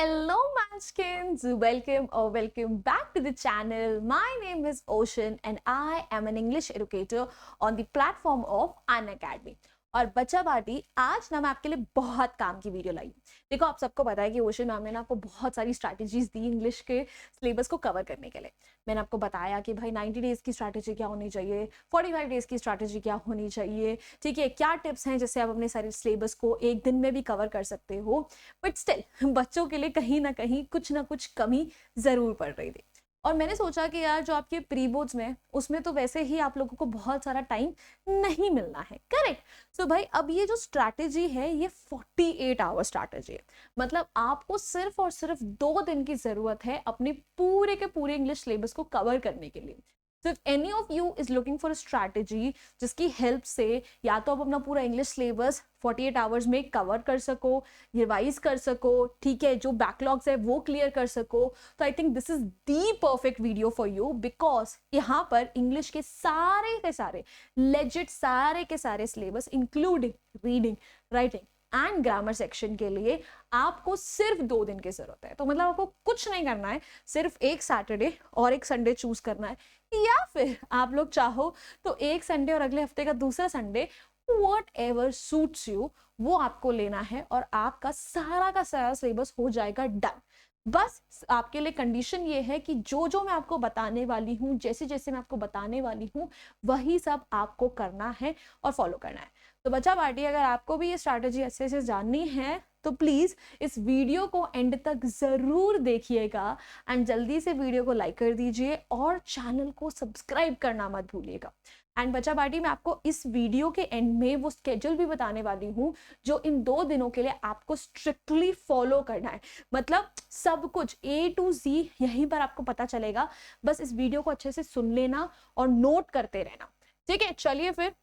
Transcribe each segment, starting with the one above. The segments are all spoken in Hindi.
Hello Munchkins, welcome back to the channel. My name is Ocean and I am an English educator on the platform of Unacademy. और बच्चा पार्टी आज ना मैं आपके लिए बहुत काम की वीडियो लाई। देखो आप सबको पता है कि ओशन मैम ने ना आपको बहुत सारी स्ट्रैटेजीज दी इंग्लिश के सिलेबस को कवर करने के लिए। मैंने आपको बताया कि भाई 90 डेज की स्ट्रैटेजी क्या होनी चाहिए, 45 डेज की स्ट्रैटेजी क्या होनी चाहिए, ठीक है, क्या टिप्स हैं जिससे आप अपने सारे सिलेबस को एक दिन में भी कवर कर सकते हो। बट स्टिल बच्चों के लिए कहीं ना कहीं कुछ ना कुछ कमी ज़रूर पड़ रही थी। और मैंने सोचा कि यार जो आपके प्री बोर्ड्स में उसमें तो वैसे ही आप लोगों को बहुत सारा टाइम नहीं मिलना है, करेक्ट। सो भाई अब ये जो स्ट्रैटेजी है ये 48 आवर स्ट्रैटेजी है। मतलब आपको सिर्फ और सिर्फ 2 दिन की जरूरत है अपने पूरे के पूरे इंग्लिश सिलेबस को कवर करने के लिए। So if any of you is looking for a strategy जिसकी हेल्प से या तो आप अपना पूरा इंग्लिश सिलेबस 48 आवर्स में कवर कर सको, रिवाइज कर सको, ठीक है, जो बैकलॉग्स है वो क्लियर कर सको, तो I think this is the perfect video for you. Because यहाँ पर इंग्लिश के सारे लेजिट सारे के सारे syllabus including reading, writing and grammar section के लिए आपको सिर्फ 2 दिन की जरूरत है। तो मतलब आपको कुछ नहीं करना है, सिर्फ एक सैटरडे और एक संडे चूज करना है, या फिर आप लोग चाहो तो एक संडे और अगले हफ्ते का दूसरा Sunday, what ever suits you, वो आपको लेना है और आपका सारा का सारा सिलेबस हो जाएगा डन। बस आपके लिए कंडीशन ये है कि जो जो मैं आपको बताने वाली हूँ, जैसे जैसे मैं आपको बताने वाली हूँ, वही सब आपको करना है और फॉलो करना है। तो बच्चा पार्टी, अगर आपको भी ये स्ट्रैटेजी अच्छे से जाननी है तो प्लीज इस वीडियो को एंड तक जरूर देखिएगा एंड जल्दी से वीडियो को लाइक कर दीजिए और चैनल को सब्सक्राइब करना मत भूलिएगा। एंड बच्चा पार्टी, मैं आपको इस वीडियो के एंड में वो स्केड्यूल भी बताने वाली हूँ जो इन 2 दिनों के लिए आपको स्ट्रिक्टली फॉलो करना है। मतलब सब कुछ A to Z यहीं पर आपको पता चलेगा। बस इस वीडियो को अच्छे से सुन लेना और नोट करते रहना, ठीक है। चलिए फिर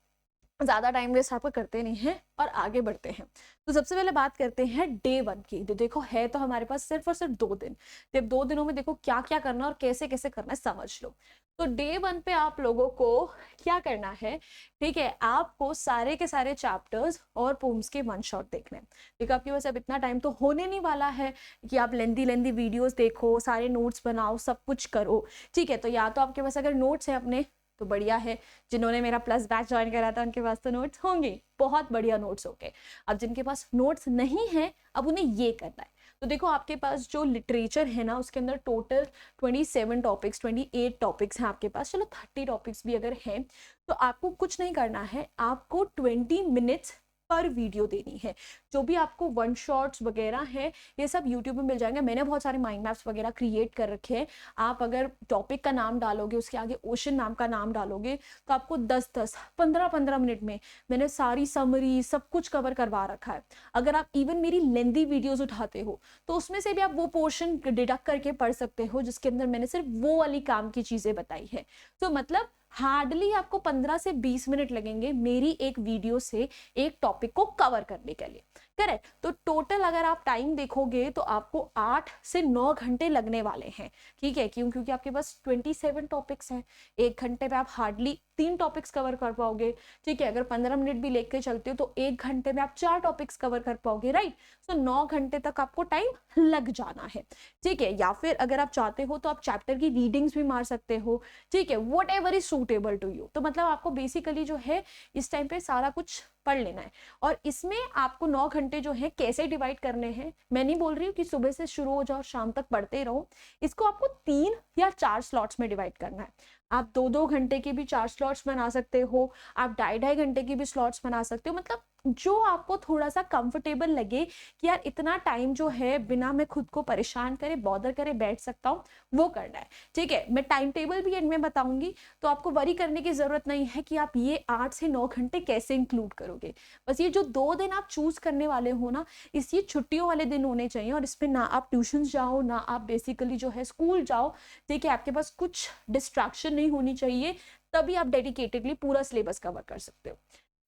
ज्यादा टाइम वेस्ट आपको करते नहीं हैं और आगे बढ़ते हैं। तो सबसे पहले बात करते हैं डे 1 की। तो देखो है तो हमारे पास सिर्फ और सिर्फ 2 दिन। तो 2 दिनों में देखो क्या क्या करना और कैसे कैसे करना है समझ लो। तो डे 1 पे आप लोगों को क्या करना है, ठीक है, आपको सारे के सारे चैप्टर्स और पोम्स के 1 शॉट देखने हैं। देखो आपके पास अब इतना टाइम तो होने नहीं वाला है कि आप लेंदी वीडियोस देखो, सारे नोट्स बनाओ, सब कुछ करो, ठीक है। तो या तो आपके पास अगर नोट्स है अपने तो बढ़िया है, जिन्होंने मेरा प्लस बैच ज्वाइन करा था उनके पास तो नोट्स होंगे, बहुत बढ़िया नोट्स होंगे। अब जिनके पास नोट्स नहीं है अब उन्हें ये करना है। तो देखो आपके पास जो लिटरेचर है ना उसके अंदर टोटल 27 टॉपिक्स, 28 टॉपिक्स हैं आपके पास। चलो 30 टॉपिक्स भी अगर हैं तो आपको कुछ नहीं करना है, आपको 20 मिनट्स पर वीडियो देनी है। जो भी आपको 1 शॉट्स वगैरह है ये सब यूट्यूब में मिल जाएंगे। मैंने बहुत सारे माइंड मैप्स वगैरह क्रिएट कर रखे हैं। आप अगर टॉपिक का नाम डालोगे, उसके आगे ओशन मैम का नाम डालोगे तो आपको 10-10, 15-15 मिनट में मैंने सारी समरी सब कुछ कवर करवा रखा है। अगर आप इवन मेरी लेंदी वीडियोज उठाते हो तो उसमें से भी आप वो पोर्शन डिडक्ट करके पढ़ सकते हो जिसके अंदर मैंने सिर्फ वो वाली काम की चीजें बताई है। तो मतलब हार्डली आपको 15 से 20 मिनट लगेंगे मेरी एक वीडियो से एक टॉपिक को कवर करने के लिए, करेक्ट। तो टोटल अगर आप टाइम देखोगे तो आपको 8 से 9 घंटे लगने वाले हैं, ठीक है। क्यों? क्योंकि आपके पास 27 टॉपिक्स हैं। 1 घंटे पे आप हार्डली 3 टॉपिक्स कवर कर पाओगे, ठीक है। अगर 15 मिनट भी लेके चलते हो तो 1 घंटे में आप 4 टॉपिक्स कवर कर पाओगे, राइट। सो 9 घंटे तक आपको टाइम लग जाना है, ठीक है। या फिर अगर आप चाहते हो तो आप चैप्टर की रीडिंग्स भी मार सकते हो, ठीक है, whatever is suitable to you. तो मतलब आपको बेसिकली जो है इस टाइम पे सारा कुछ पढ़ लेना है। और इसमें आपको 9 घंटे जो है कैसे डिवाइड करने हैं, मैं नहीं बोल रही हूँ कि सुबह से शुरू हो जाओ शाम तक पढ़ते रहो। इसको आपको 3 या 4 स्लॉट्स में डिवाइड करना है। आप 2-2 घंटे के भी 4 स्लॉट्स बना सकते हो, आप 2.5-2.5 घंटे की भी स्लॉट्स बना सकते हो। मतलब जो आपको थोड़ा सा कंफर्टेबल लगे कि यार इतना टाइम जो है बिना मैं खुद को परेशान करे बॉदर करे बैठ सकता हूँ, वो करना है, ठीक है। मैं टाइम टेबल भी एंड में बताऊंगी तो आपको वरी करने की जरूरत नहीं है कि आप ये 8 से 9 घंटे कैसे इंक्लूड करोगे। बस ये जो 2 दिन आप चूज करने वाले हो ना, इस ये छुट्टियों वाले दिन होने चाहिए और इसमें ना आप ट्यूशन जाओ ना आप बेसिकली जो है स्कूल जाओ, ठीक है। आपके पास कुछ डिस्ट्रैक्शन नहीं होनी चाहिए, तभी आप डेडिकेटेडली पूरा सिलेबस कवर कर सकते हो,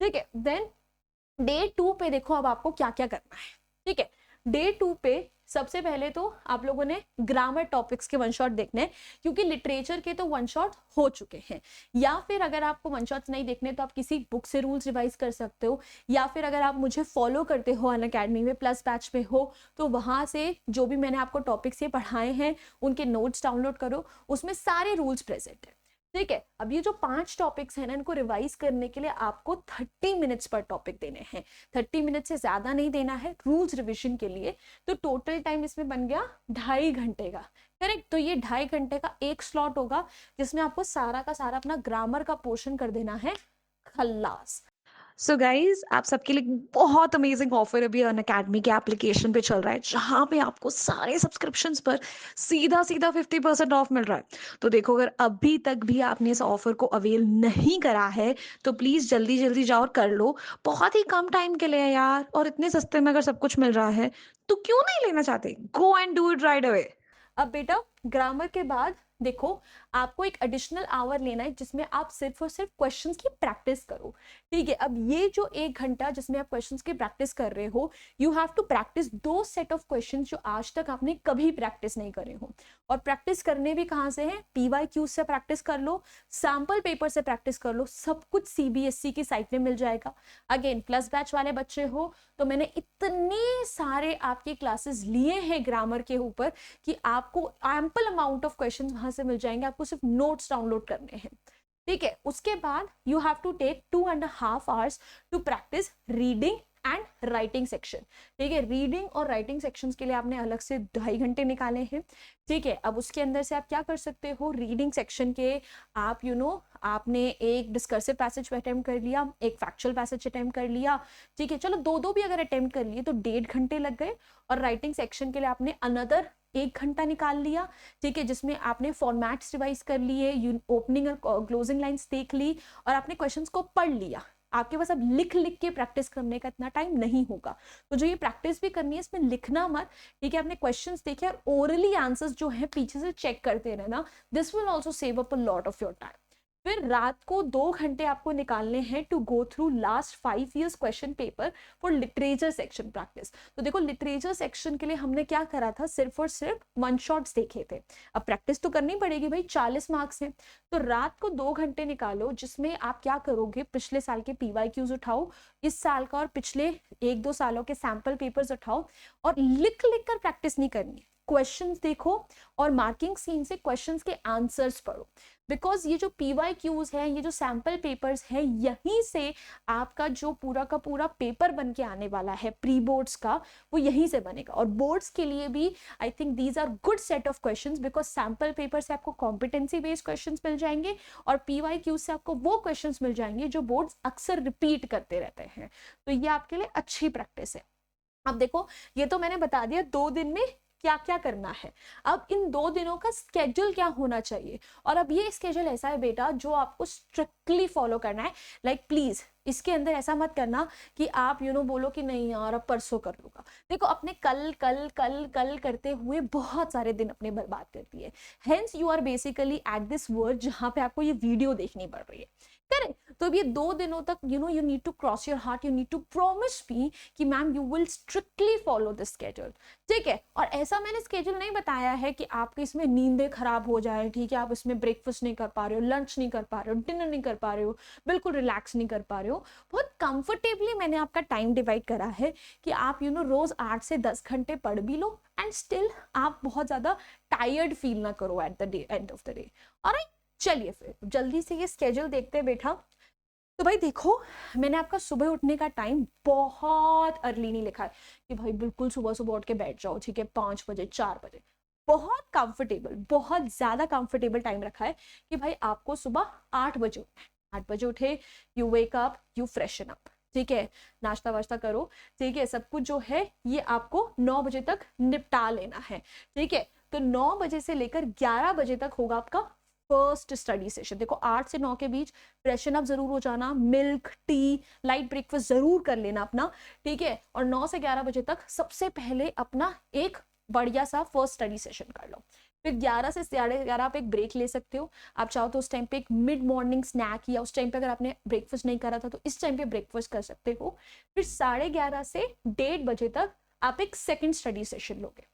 ठीक है। देन डे 2 पे देखो अब आपको क्या क्या करना है, ठीक है। डे 2 पे सबसे पहले तो आप लोगों ने ग्रामर टॉपिक्स के वन शॉट देखने हैं, क्योंकि लिटरेचर के तो वन शॉट हो चुके हैं। या फिर अगर आपको वन शॉट्स नहीं देखने तो आप किसी बुक से रूल्स रिवाइज कर सकते हो, या फिर अगर आप मुझे फॉलो करते हो अनअकैडमी में प्लस बैच में हो तो वहाँ से जो भी मैंने आपको टॉपिक्स ये पढ़ाए हैं उनके नोट्स डाउनलोड करो, उसमें सारे रूल्स प्रेजेंट है। ठीक है, अब ये जो 5 टॉपिक्स हैं ना, इनको रिवाइज करने के लिए आपको 30 मिनट्स पर टॉपिक देने हैं। 30 मिनट से ज्यादा नहीं देना है रूल्स रिविजन के लिए। तो टोटल टाइम इसमें बन गया 2.5 घंटे का। करेक्ट, तो ये 2.5 घंटे का एक स्लॉट होगा जिसमें आपको सारा का सारा अपना ग्रामर का पोर्शन कर देना है खल्लास। सो गाइज आप सबके लिए बहुत अमेजिंग ऑफर अभी अनअकैडमी के एप्लीकेशन पे चल रहा है, जहां पे आपको सारे सब्सक्रिप्शंस पर सीधा सीधा 50% ऑफ मिल रहा है। तो देखो, अगर अभी तक भी आपने इस ऑफर को अवेल नहीं करा है तो प्लीज जल्दी जल्दी जाओ और कर लो। बहुत ही कम टाइम के लिए है यार, और इतने सस्ते में अगर सब कुछ मिल रहा है तो क्यों नहीं लेना चाहते? Go and do it right away. अब बेटा ग्रामर के बाद देखो आपको एक एडिशनल आवर लेना है जिसमें आप सिर्फ और सिर्फ क्वेश्चंस की प्रैक्टिस करो। ठीक है, अब ये जो 1 घंटा जिसमें आप क्वेश्चंस की प्रैक्टिस कर रहे हो, यू हैव टू प्रैक्टिस दो सेट ऑफ क्वेश्चंस जो आज तक आपने कभी प्रैक्टिस नहीं करे हो। और प्रैक्टिस करने भी कहाँ से है? PYQ से प्रैक्टिस कर लो, सैम्पल पेपर से प्रैक्टिस कर लो, सब कुछ CBSE की साइट में मिल जाएगा। अगेन प्लस बैच वाले बच्चे हो तो मैंने इतने सारे आपके क्लासेस लिए हैं ग्रामर के ऊपर कि आपको एम्पल अमाउंट ऑफ क्वेश्चन वहां से मिल जाएंगे, आपको सिर्फ नोट्स डाउनलोड करने हैं। ठीक है, उसके बाद you have to take 2.5 hours to practise reading and writing section. ठीक है, रीडिंग और राइटिंग सेक्शंस के लिए आपने अलग से 2.5 घंटे निकाले हैं। ठीक है, अब उसके अंदर से आप क्या कर सकते हो, रीडिंग सेक्शन के आप आपने एक डिस्कर्सिव पैसेज अटेम्प्ट कर लिया, एक फैक्चुअल पैसेज अटेम्प्ट कर लिया। ठीक है, चलो दो दो भी अगर अटेम्प्ट कर लिए तो 1.5 घंटे लग गए। और राइटिंग सेक्शन के लिए आपने अनदर 1 घंटा निकाल लिया। ठीक है, जिसमें आपने फॉर्मेट्स रिवाइज कर लिए, ओपनिंग और क्लोजिंग लाइंस देख ली, और आपने क्वेश्चंस को पढ़ लिया। आपके पास अब लिख लिख के प्रैक्टिस करने का इतना टाइम नहीं होगा, तो जो ये प्रैक्टिस भी करनी है इसमें लिखना मत। ठीक है, आपने क्वेश्चंस देखे और ओरली आंसर्स जो है पीछे से चेक करते रहना, this will also save up a lot of your time. फिर रात को 2 घंटे आपको निकालने हैं to go through last 5 years question paper for literature section practice. तो देखो लिटरेचर सेक्शन के लिए हमने क्या करा था, सिर्फ और सिर्फ वन शॉट्स देखे थे। अब प्रैक्टिस तो करनी पड़ेगी भाई, 40 मार्क्स हैं। तो रात को 2 घंटे निकालो जिसमें आप क्या करोगे, पिछले साल के PYQs उठाओ, इस साल का और पिछले 1-2 सालों के सैंपल पेपर्स उठाओ, और लिख लिख कर प्रैक्टिस नहीं करनी, क्वेश्चंस देखो और मार्किंग स्कीम से क्वेश्चंस के आंसर्स पढ़ो। बिकॉज ये जो PYQs है, ये जो सैंपल पेपर्स है, यहीं से आपका जो पूरा का पूरा पेपर बन के आने वाला है प्री बोर्ड्स का, वो यहीं से बनेगा। और बोर्ड्स के लिए भी I think these are good set of questions, because sample paper से आपको कॉम्पिटेंसी बेस्ड क्वेश्चंस मिल जाएंगे और PYQ से आपको वो क्वेश्चंस मिल जाएंगे जो बोर्ड्स अक्सर रिपीट करते रहते हैं। तो ये आपके लिए अच्छी प्रैक्टिस है। अब देखो, ये तो मैंने बता दिया 2 दिन में क्या क्या करना है। अब इन 2 दिनों का स्केड्यूल क्या होना चाहिए, और अब ये स्केड्यूल ऐसा है बेटा जो आपको स्ट्रिक्टली फॉलो करना है। लाइक प्लीज इसके अंदर ऐसा मत करना कि आप बोलो कि नहीं यार अब परसों कर लूंगा। देखो अपने कल कल कल कल करते हुए बहुत सारे दिन अपने बर्बाद करती है। Hence you are basically at this word जहां पे आपको ये वीडियो देखनी पड़ रही है। करेक्ट, तो अब ये 2 दिनों तक you need to cross your heart, you need to promise me कि ma'am you will strictly follow this schedule. ठीक है, और ऐसा मैंने स्केड्यूल नहीं बताया है कि आपकी इसमें नींदें खराब हो जाए। ठीक है, आप इसमें ब्रेकफास्ट नहीं कर पा रहे हो, लंच नहीं कर पा रहे हो, डिनर नहीं कर पा रहे हो, बिल्कुल रिलैक्स नहीं कर पा रहे हो। बहुत कंफर्टेबली मैंने आपका टाइम डिवाइड करा है कि आप रोज 8 से 10 घंटे पढ़ भी लो एंड स्टिल आप बहुत ज्यादा टायर्ड फील ना करो at the end of the day. Alright, चलिए फिर जल्दी से ये स्केड्यूल देखते हैं बेटा। तो भाई देखो, मैंने आपका सुबह उठने का टाइम बहुत अर्ली नहीं लिखा है कि भाई बिल्कुल सुबह सुबह उठ के बैठ जाओ। ठीक है, 5 बजे 4 बजे, बहुत कंफर्टेबल, बहुत ज्यादा कंफर्टेबल टाइम रखा है कि भाई आपको सुबह 8 बजे उठना है। 8 बजे उठे, you wake up, you freshen up. ठीक है, नाश्ता वाश्ता करो। ठीक है, सब कुछ जो है ये आपको 9 बजे तक निपटा लेना है। ठीक है, तो 9 बजे से लेकर 11 बजे तक होगा आपका फर्स्ट स्टडी सेशन। देखो 8 से 9 के बीच फ्रेशन अप जरूर हो जाना, मिल्क टी लाइट ब्रेकफास्ट जरूर कर लेना अपना। ठीक है, और 9 से 11 बजे तक सबसे पहले अपना एक बढ़िया सा फर्स्ट स्टडी सेशन कर लो। फिर 11 से 11:30 आप एक ब्रेक ले सकते हो। आप चाहो तो उस टाइम पे एक मिड मॉर्निंग स्नैक, या उस टाइम पे अगर आपने ब्रेकफास्ट नहीं करा था तो इस टाइम पे ब्रेकफास्ट कर सकते हो। फिर 11:30 से 1:30 बजे तक आप एक सेकंड स्टडी सेशन लोगे।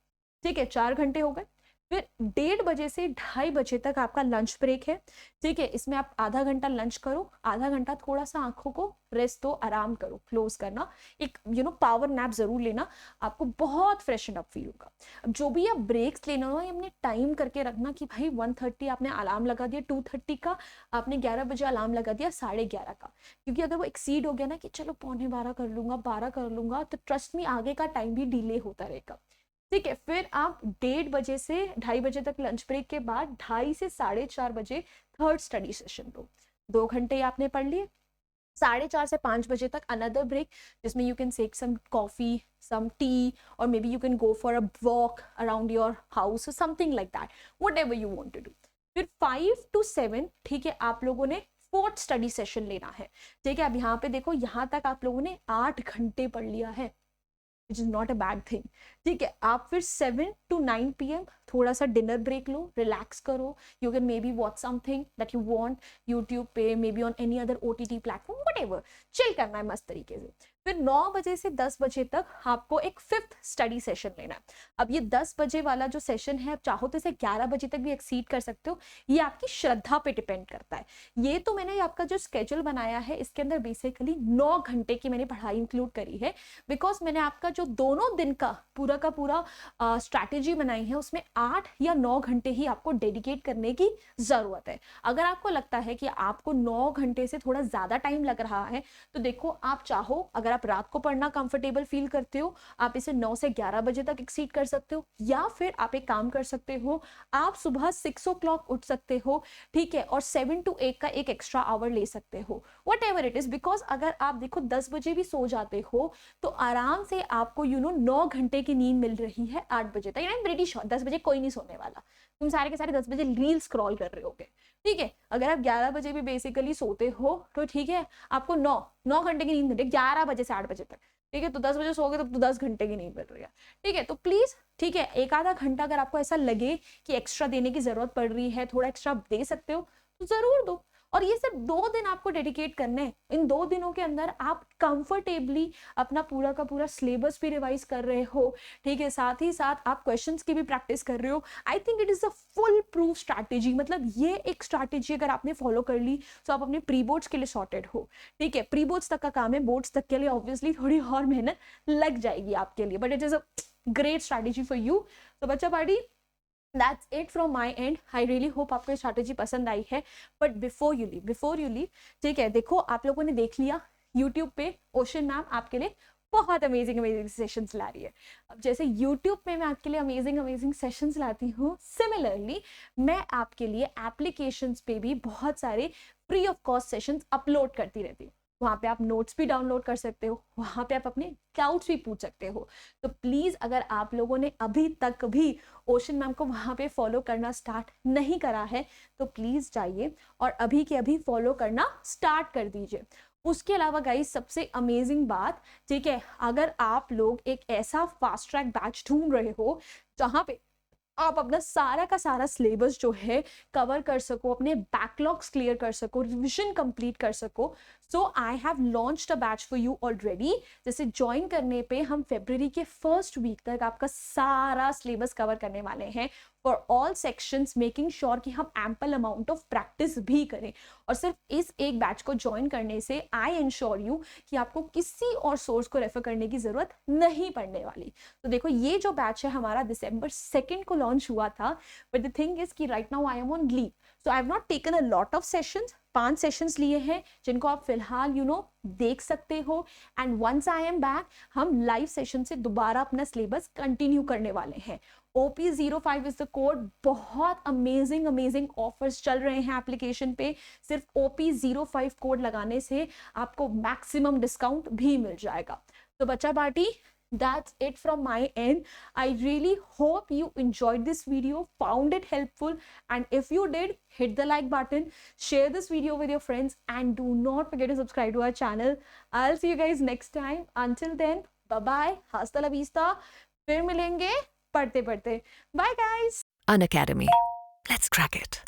ठीक है, 4 घंटे हो गए। फिर 1:30 से 2:30 तक आपका लंच ब्रेक है। ठीक है, इसमें आप आधा घंटा लंच करो, आधा घंटा थोड़ा सा आंखों को रेस्ट दो, आराम करो, क्लोज करना, एक पावर नैप जरूर लेना, आपको बहुत फ्रेशन अप फील होगा। अब जो भी आप ब्रेक्स लेना हो, अपने टाइम करके रखना कि भाई 1:30 आपने अलार्म लगा दिया, 2:30 का आपने 11 बजे अलार्म लगा दिया, 11:30 का, क्योंकि अगर वो एक्सीड हो गया ना कि चलो 11:45 कर लूंगा, 12 कर लूंगा, तो ट्रस्ट मी आगे का टाइम भी डिले होता रहेगा। ठीक है, फिर आप 1:30 से 2:30 तक लंच ब्रेक के बाद 2:30 से 4:30 बजे थर्ड स्टडी सेशन लो। 2 घंटे आपने पढ़ लिए। 4:30 से 5 बजे तक अनदर ब्रेक, जिसमें you can take some coffee, some tea, और maybe you can go for a walk around your house, something like that, whatever you want to do. फिर 5 to 7, ठीक है, आप लोगों ने फोर्थ स्टडी सेशन लेना है। ठीक है, अब यहाँ पे देखो, यहाँ तक आप लोगों ने 8 घंटे पढ़ लिया है, which is not a bad thing. ठीक है, आप फिर 7 to 9 PM थोड़ा सा डिनर ब्रेक लो, रिलैक्स करो, you can maybe watch something that you want, YouTube पे, maybe on any other OTT platform, whatever, chill करना है मस्त तरीके से। फिर 9 बजे से 10 बजे तक आपको एक फिफ्थ स्टडी सेशन लेना है। अब ये 10 बजे वाला जो सेशन है, आप चाहो तो इसे 11 बजे तक भी एक्सीड कर सकते हो, ये आपकी श्रद्धा पे डिपेंड करता है। ये तो मैंने आपका जो स्केड्यूल बनाया है, इसके अंदर बेसिकली 9 घंटे की मैंने पढ़ाई इंक्लूड करी है, बिकॉज मैंने आपका जो दोनों दिन का पूरा स्ट्रैटेजी बनाई है, उसमें 8 या 9 घंटे ही आपको डेडिकेट करने की जरूरत है। अगर आपको लगता है कि आपको 9 घंटे से थोड़ा ज्यादा टाइम लग रहा है, तो देखो, आप चाहो, अगर आप रात को पढ़ना कंफर्टेबल फील करते हो, आप इसे 9 से 11 बजे तक एक्सीड कर सकते हो, या फिर आप एक काम कर सकते हो, आप सुबह 6 o'clock उठ सकते हो, ठीक है, और 7 to 8 का एक एक्स्ट्रा आवर ले सकते हो, what ever it is. Because अगर आप देखो 10 बजे भी सो जाते हो, तो आराम से आपको 9 घंटे की नींद मिल रही है 8 बजे तक। आई एम प्रीटी श्योर 10 बजे कोई नहीं सोने वाला, तुम सारे के सारे 10 बजे रील स्क्रॉल कर रहे होगे। ठीक है, अगर आप 11 बजे भी बेसिकली सोते हो, तो ठीक है, आपको 9 घंटे की नींद मिल रही है 11 बजे से 8 बजे तक। ठीक है, तो 10 बजे सोओगे तो 10 घंटे की नींद मिल रही है। ठीक है, तो प्लीज, ठीक है, एक आधा घंटा अगर आपको ऐसा लगे कि एक्स्ट्रा देने की जरूरत पड़ रही है, थोड़ा एक्स्ट्रा दे सकते हो, तो जरूर दो। और ये सिर्फ 2 दिन आपको डेडिकेट करने हैं। इन 2 दिनों के अंदर आप कंफर्टेबली अपना पूरा का पूरा सिलेबस भी रिवाइज कर रहे हो, ठीक है, साथ ही साथ आप क्वेश्चंस की भी प्रैक्टिस कर रहे हो। I think it is a full proof strategy. मतलब ये एक स्ट्रैटेजी अगर आपने फॉलो कर ली, तो आप अपने प्री बोर्ड्स के लिए सॉर्टेड हो। ठीक है, प्री बोर्ड्स तक का काम है, बोर्ड्स तक के लिए ऑब्वियसली थोड़ी और मेहनत लग जाएगी आपके लिए, but it is a great strategy for you. तो बच्चा party, that's it from my and. I really hope आपको ये स्ट्रैटेजी पसंद आई है। बट बिफोर यू लीव, ठीक है, देखो, आप लोगों ने देख लिया यूट्यूब पे ओशन मैम आपके लिए बहुत अमेजिंग सेशंस ला रही है। अब जैसे यूट्यूब पे मैं आपके लिए अमेजिंग सेशंस लाती हूँ, सिमिलरली मैं आपके लिए एप्लीकेशंस पे भी बहुत सारे free of cost sessions upload करती रहती हूँ। वहाँ पे आप नोट्स भी डाउनलोड कर सकते हो, वहाँ पे आप अपने डाउट्स भी पूछ सकते हो। तो प्लीज़, अगर आप लोगों ने अभी तक भी ओशन मैम को वहाँ पे फॉलो करना स्टार्ट नहीं करा है, तो प्लीज़ जाइए और अभी के अभी फॉलो करना स्टार्ट कर दीजिए। उसके अलावा गाइस, सबसे अमेजिंग बात, ठीक है, अगर आप लोग एक ऐसा फास्ट ट्रैक बैच ढूंढ रहे हो जहाँ पे आप अपना सारा का सारा सिलेबस जो है कवर कर सको, अपने बैकलॉग्स क्लियर कर सको, रिविजन कंप्लीट कर सको, so I have launched a batch for you already. जैसे ज्वाइन करने पे हम फरवरी के फर्स्ट वीक तक आपका सारा सिलेबस कवर करने वाले हैं for all sections, making sure कि हम एम्पल अमाउंट ऑफ प्रैक्टिस भी करें। और सिर्फ इस एक बैच को ज्वाइन करने से आई इंश्योर यू कि आपको किसी और सोर्स को रेफर करने की जरूरत नहीं पड़ने वाली। तो देखो, ये जो बैच है हमारा December 2 को लॉन्च हुआ था, बट द थिंग इज कि right now I am on leave, so I have not taken a lot of sessions. 5 sessions लिए हैं जिनको आप फिलहाल देख सकते हो। And once I am back, हम लाइव सेशन से दोबारा अपना सिलेबस कंटिन्यू करने वाले हैं। OP05 is the code. बहुत अमेजिंग ऑफर्स चल रहे हैं एप्लीकेशन पे। सिर्फ OP05 कोड लगाने से आपको मैक्सिमम डिस्काउंट भी मिल जाएगा। तो बच्चा party, that's it from my end. I really hope you enjoyed this video, found it helpful, and if you did, hit the like button, share this video with your friends, and do not forget to subscribe to our channel. I'll see you guys next time. Until then, bye bye, hasta la vista, फिर मिलेंगे पढ़ते पढ़ते। Bye guys. An Academy. Let's crack it.